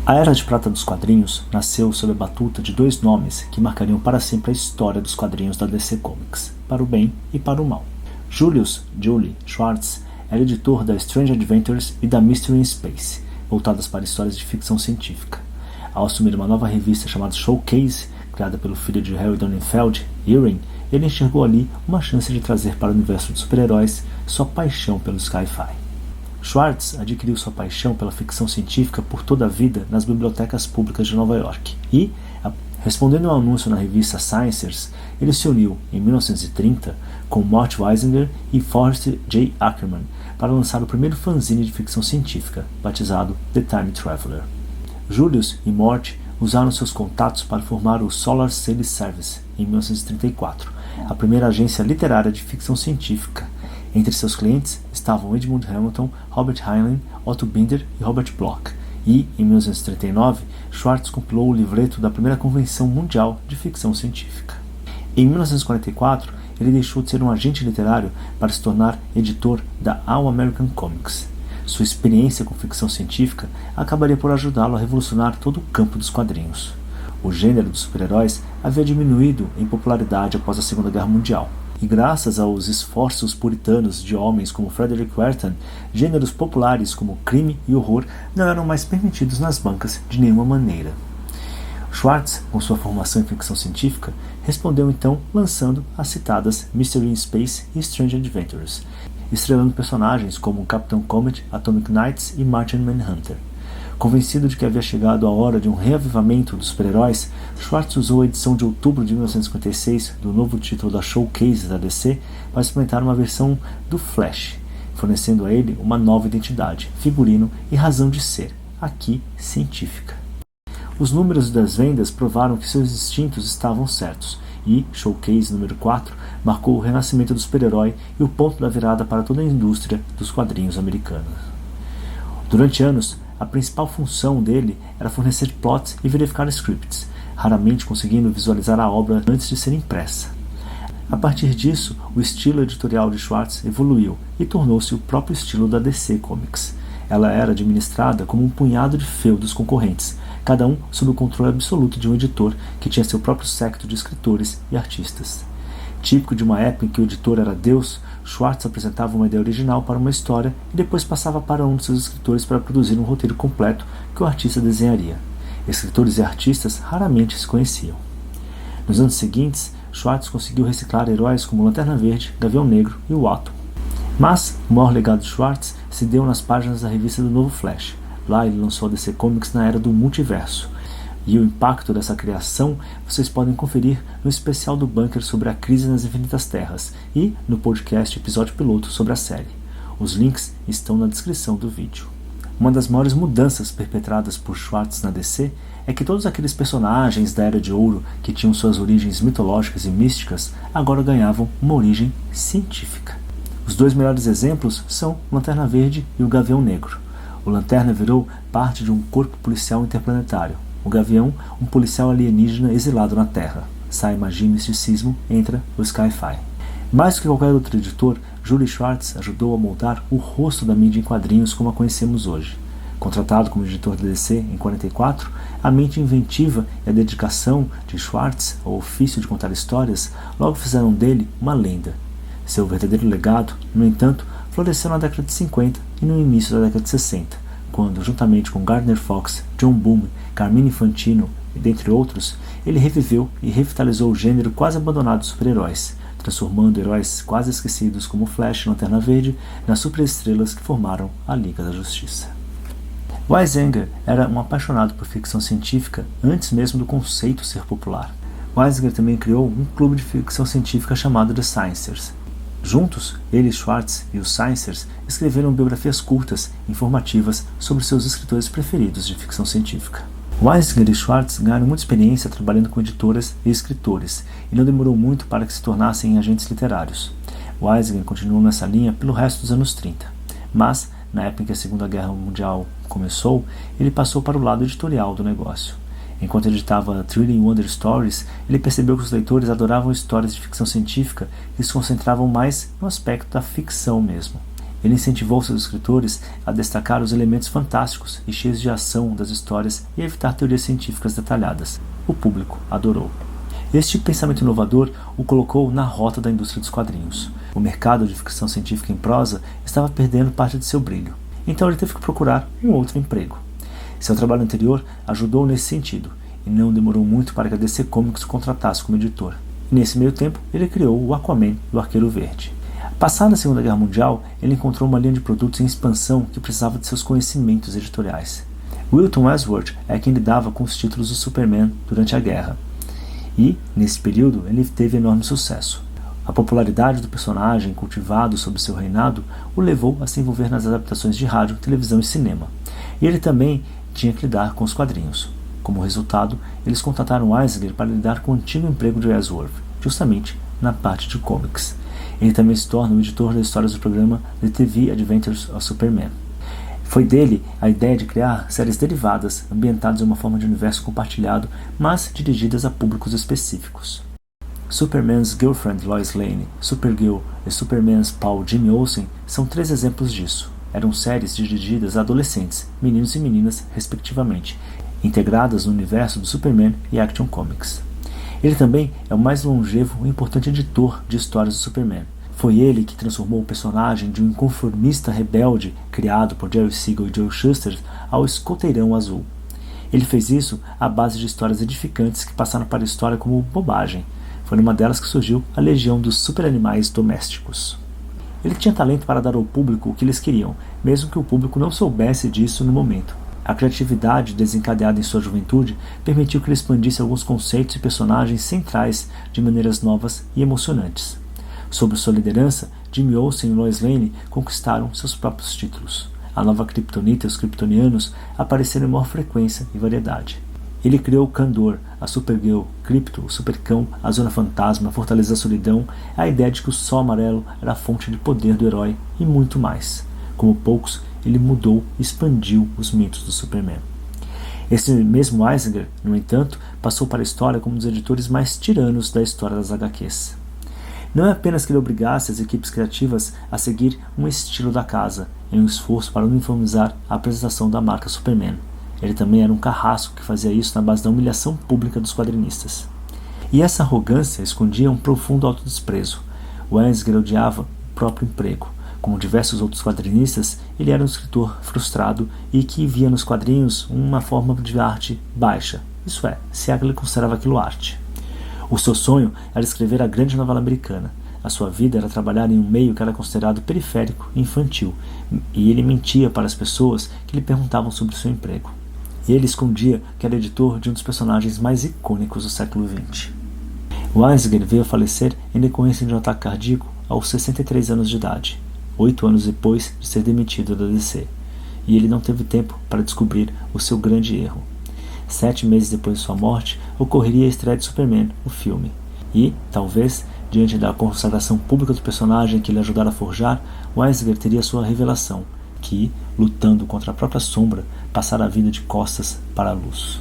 A Era de Prata dos quadrinhos nasceu sob a batuta de dois nomes que marcariam para sempre a história dos quadrinhos da DC Comics, para o bem e para o mal. Julius "Julie" Schwartz era editor da Strange Adventures e da Mystery in Space, voltadas para histórias de ficção científica. Ao assumir uma nova revista chamada Showcase, criada pelo filho de Harry Donenfeld, Irwin, ele enxergou ali uma chance de trazer para o universo de super-heróis sua paixão pelo sci-fi. Schwartz adquiriu sua paixão pela ficção científica por toda a vida nas bibliotecas públicas de Nova York e, respondendo ao anúncio na revista Sciencers, ele se uniu, em 1930, com Mort Weisinger e Forrest J. Ackerman para lançar o primeiro fanzine de ficção científica, batizado The Time Traveler. Julius e Mort usaram seus contatos para formar o Solar Sales Service, em 1934, a primeira agência literária de ficção científica. Entre seus clientes estavam Edmund Hamilton, Robert Heinlein, Otto Binder e Robert Bloch, e, em 1939, Schwartz compilou o livreto da primeira Convenção Mundial de Ficção Científica. Em 1944, ele deixou de ser um agente literário para se tornar editor da All American Comics. Sua experiência com ficção científica acabaria por ajudá-lo a revolucionar todo o campo dos quadrinhos. O gênero dos super-heróis havia diminuído em popularidade após a Segunda Guerra Mundial, e graças aos esforços puritanos de homens como Frederick Wertham, gêneros populares como crime e horror não eram mais permitidos nas bancas de nenhuma maneira. Schwartz, com sua formação em ficção científica, respondeu então lançando as citadas Mystery in Space e Strange Adventures, estrelando personagens como Capitão Comet, Atomic Knights e Martian Manhunter. Convencido de que havia chegado a hora de um reavivamento dos super-heróis, Schwartz usou a edição de outubro de 1956 do novo título da Showcase da DC para experimentar uma versão do Flash, fornecendo a ele uma nova identidade, figurino e razão de ser, aqui científica. Os números das vendas provaram que seus instintos estavam certos, e Showcase número 4 marcou o renascimento do super-herói e o ponto da virada para toda a indústria dos quadrinhos americanos. Durante anos, a principal função dele era fornecer plots e verificar scripts, raramente conseguindo visualizar a obra antes de ser impressa. A partir disso, o estilo editorial de Schwartz evoluiu e tornou-se o próprio estilo da DC Comics. Ela era administrada como um punhado de feudos concorrentes, cada um sob o controle absoluto de um editor que tinha seu próprio séquito de escritores e artistas. Típico de uma época em que o editor era Deus, Schwartz apresentava uma ideia original para uma história e depois passava para um de seus escritores para produzir um roteiro completo que o artista desenharia. Escritores e artistas raramente se conheciam. Nos anos seguintes, Schwartz conseguiu reciclar heróis como Lanterna Verde, Gavião Negro e o Atom. Mas o maior legado de Schwartz se deu nas páginas da revista do Novo Flash. Lá ele lançou a DC Comics na era do multiverso. E o impacto dessa criação vocês podem conferir no especial do Bunker sobre a crise nas Infinitas Terras e no podcast episódio piloto sobre a série. Os links estão na descrição do vídeo. Uma das maiores mudanças perpetradas por Schwartz na DC é que todos aqueles personagens da Era de Ouro que tinham suas origens mitológicas e místicas agora ganhavam uma origem científica. Os dois melhores exemplos são Lanterna Verde e o Gavião Negro. O Lanterna virou parte de um corpo policial interplanetário. O Gavião, um policial alienígena exilado na Terra. Sai magia e misticismo, entra o Sci-Fi. Mais do que qualquer outro editor, Julie Schwartz ajudou a moldar o rosto da mídia em quadrinhos como a conhecemos hoje. Contratado como editor da DC em 1944, a mente inventiva e a dedicação de Schwartz ao ofício de contar histórias logo fizeram dele uma lenda. Seu verdadeiro legado, no entanto, floresceu na década de 50 e no início da década de 60, quando, juntamente com Gardner Fox, John Boom, Carmine Infantino e dentre outros, ele reviveu e revitalizou o gênero quase abandonado de super-heróis, transformando heróis quase esquecidos como Flash e Lanterna Verde nas superestrelas que formaram a Liga da Justiça. Weisinger era um apaixonado por ficção científica antes mesmo do conceito ser popular. Weisinger também criou um clube de ficção científica chamado The Sciencers. Juntos, ele, Schwartz e os Sciencers escreveram biografias curtas, informativas sobre seus escritores preferidos de ficção científica. Weisinger e Schwartz ganharam muita experiência trabalhando com editoras e escritores, e não demorou muito para que se tornassem agentes literários. Weisinger continuou nessa linha pelo resto dos anos 30, mas, na época em que a Segunda Guerra Mundial começou, ele passou para o lado editorial do negócio. Enquanto editava Thrilling Wonder Stories, ele percebeu que os leitores adoravam histórias de ficção científica que se concentravam mais no aspecto da ficção mesmo. Ele incentivou seus escritores a destacar os elementos fantásticos e cheios de ação das histórias e evitar teorias científicas detalhadas. O público adorou. Este pensamento inovador o colocou na rota da indústria dos quadrinhos. O mercado de ficção científica em prosa estava perdendo parte de seu brilho, então ele teve que procurar um outro emprego. Seu trabalho anterior ajudou nesse sentido, e não demorou muito para que a DC Comics o contratasse como editor. E nesse meio tempo, ele criou o Aquaman e o Arqueiro Verde. Passada a Segunda Guerra Mundial, ele encontrou uma linha de produtos em expansão que precisava de seus conhecimentos editoriais. Wilton Westworth é quem lidava com os títulos do Superman durante a guerra. E, nesse período, ele teve enorme sucesso. A popularidade do personagem cultivado sob seu reinado o levou a se envolver nas adaptações de rádio, televisão e cinema. E ele também tinha que lidar com os quadrinhos. Como resultado, eles contrataram Eisner para lidar com o antigo emprego de Ellsworth, justamente na parte de comics. Ele também se torna o editor das histórias do programa The TV Adventures of Superman. Foi dele a ideia de criar séries derivadas, ambientadas em uma forma de universo compartilhado, mas dirigidas a públicos específicos. Superman's Girlfriend Lois Lane, Supergirl e Superman's pal Jimmy Olsen são 3 exemplos disso. Eram séries dirigidas a adolescentes, meninos e meninas, respectivamente, integradas no universo do Superman e Action Comics. Ele também é o mais longevo e importante editor de histórias do Superman. Foi ele que transformou o personagem de um inconformista rebelde criado por Jerry Siegel e Joe Shuster ao escoteirão azul. Ele fez isso à base de histórias edificantes que passaram para a história como bobagem. Foi numa delas que surgiu a Legião dos Super-Animais Domésticos. Ele tinha talento para dar ao público o que eles queriam, mesmo que o público não soubesse disso no momento. A criatividade desencadeada em sua juventude permitiu que ele expandisse alguns conceitos e personagens centrais de maneiras novas e emocionantes. Sob sua liderança, Jimmy Olsen e Lois Lane conquistaram seus próprios títulos. A nova Kryptonita e os Kryptonianos apareceram em maior frequência e variedade. Ele criou Kandor, a Supergirl, Krypto, o Supercão, a Zona Fantasma, a Fortaleza da Solidão, a ideia de que o Sol Amarelo era a fonte de poder do herói e muito mais. Como poucos, ele mudou e expandiu os mitos do Superman. Esse mesmo Eisner, no entanto, passou para a história como um dos editores mais tiranos da história das HQs. Não é apenas que ele obrigasse as equipes criativas a seguir um estilo da casa, em um esforço para uniformizar a apresentação da marca Superman. Ele também era um carrasco que fazia isso na base da humilhação pública dos quadrinistas. E essa arrogância escondia um profundo autodesprezo. O Eisner odiava o próprio emprego. Como diversos outros quadrinistas, ele era um escritor frustrado e que via nos quadrinhos uma forma de arte baixa, isso é, se é que ele considerava aquilo arte. O seu sonho era escrever a grande novela americana. A sua vida era trabalhar em um meio que era considerado periférico e infantil, e ele mentia para as pessoas que lhe perguntavam sobre o seu emprego. E ele escondia que era editor de um dos personagens mais icônicos do século XX. O Eisner veio a falecer em decorrência de um ataque cardíaco aos 63 anos de idade, 8 anos depois de ser demitido da DC, e ele não teve tempo para descobrir o seu grande erro. 7 meses depois de sua morte, ocorreria a estreia de Superman, o filme, e, talvez, diante da consagração pública do personagem que ele ajudara a forjar, o Eisner teria sua revelação, que, lutando contra a própria sombra, passara a vida de costas para a luz.